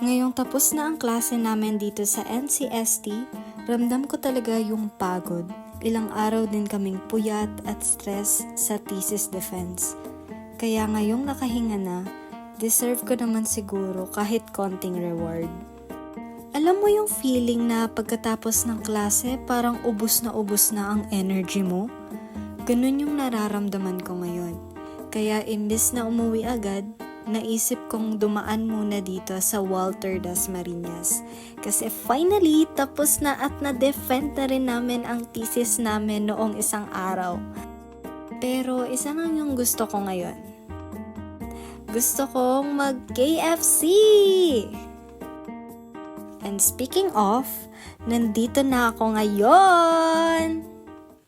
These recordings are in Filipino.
Ngayong tapos na ang klase namin dito sa NCST, ramdam ko talaga yung pagod. Ilang araw din kaming puyat at stress sa thesis defense. Kaya ngayong nakahinga na, deserve ko naman siguro kahit konting reward. Alam mo yung feeling na pagkatapos ng klase parang ubos na ang energy mo? Ganun yung nararamdaman ko ngayon. Kaya imbes na umuwi agad, naisip kong dumaan muna dito sa Walter Dasmariñas. Kasi finally, tapos na at na-defend na rin namin ang thesis namin noong isang araw. Pero isa lang yung gusto ko ngayon. Gusto kong mag-KFC! And speaking of, nandito na ako ngayon!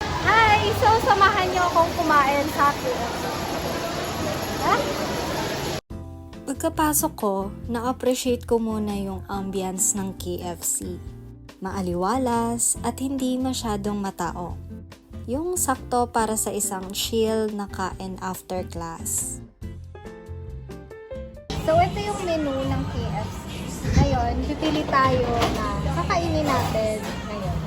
Hi! So, samahan niyo akong kumain sa KFC. Pagkapasok ko, na-appreciate ko muna yung ambience ng KFC. Maaliwalas at hindi masyadong matao. Yung sakto para sa isang chill na kain after class. So, ito yung menu ng KFC. Ngayon, pipili tayo na kakainin natin ngayon.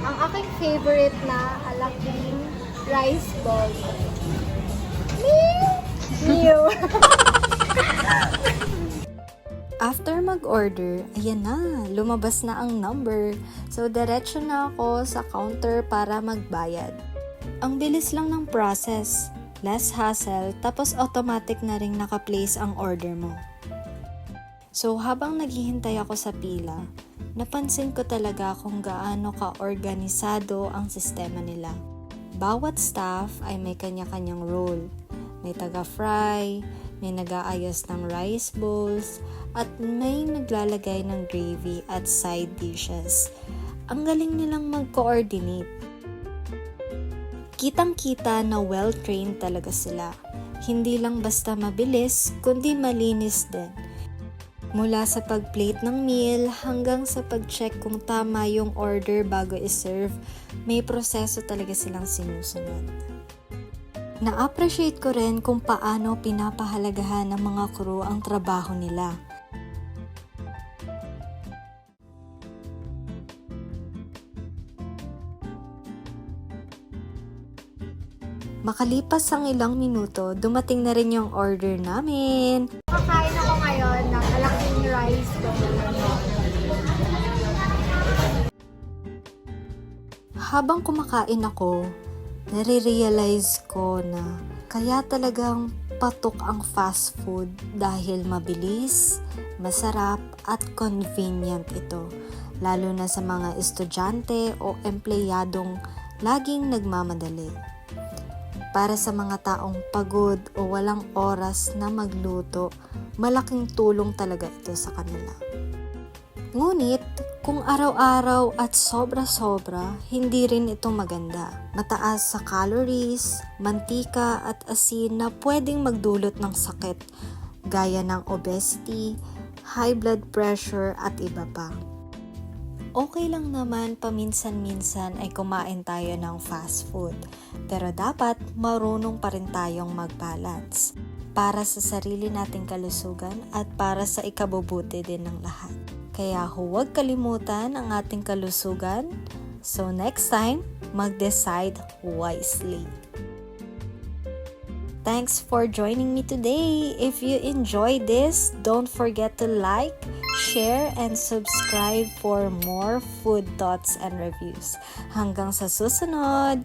Ang aking favorite na alaking rice ball. Mew! After mag-order, ayan na, lumabas na ang number. So, diretso na ako sa counter para magbayad. Ang bilis lang ng process, less hassle, tapos automatic na ring naka-place ang order mo. So, habang naghihintay ako sa pila, napansin ko talaga kung gaano ka-organisado ang sistema nila. Bawat staff ay may kanya-kanyang role. May taga-fry, may nag-aayos ng rice bowls, at may naglalagay ng gravy at side dishes. Ang galing nilang mag-coordinate. Kitang-kita na well-trained talaga sila. Hindi lang basta mabilis, kundi malinis din. Mula sa pag-plate ng meal hanggang sa pag-check kung tama yung order bago i-serve, may proseso talaga silang sinusunod. Na-appreciate ko rin kung paano pinapahalagahan ng mga crew ang trabaho nila. Makalipas ang ilang minuto, dumating na rin yung order namin. Kakain ako ngayon ng alaking rice ball. Habang kumakain ako, nare-realize ko na kaya talagang patok ang fast food dahil mabilis, masarap at convenient ito. Lalo na sa mga estudyante o empleyadong laging nagmamadali. Para sa mga taong pagod o walang oras na magluto, malaking tulong talaga ito sa kanila. Ngunit, kung araw-araw at sobra-sobra, hindi rin ito maganda. Mataas sa calories, mantika at asin na pwedeng magdulot ng sakit, gaya ng obesity, high blood pressure at iba pa. Okay lang naman paminsan-minsan ay kumain tayo ng fast food, pero dapat marunong pa rin tayong mag-balance para sa sarili nating kalusugan at para sa ikabubuti din ng lahat. Kaya huwag kalimutan ang ating kalusugan. So next time, mag-decide wisely. Thanks for joining me today. If you enjoyed this, don't forget to like, share, and subscribe for more food thoughts and reviews. Hanggang sa susunod!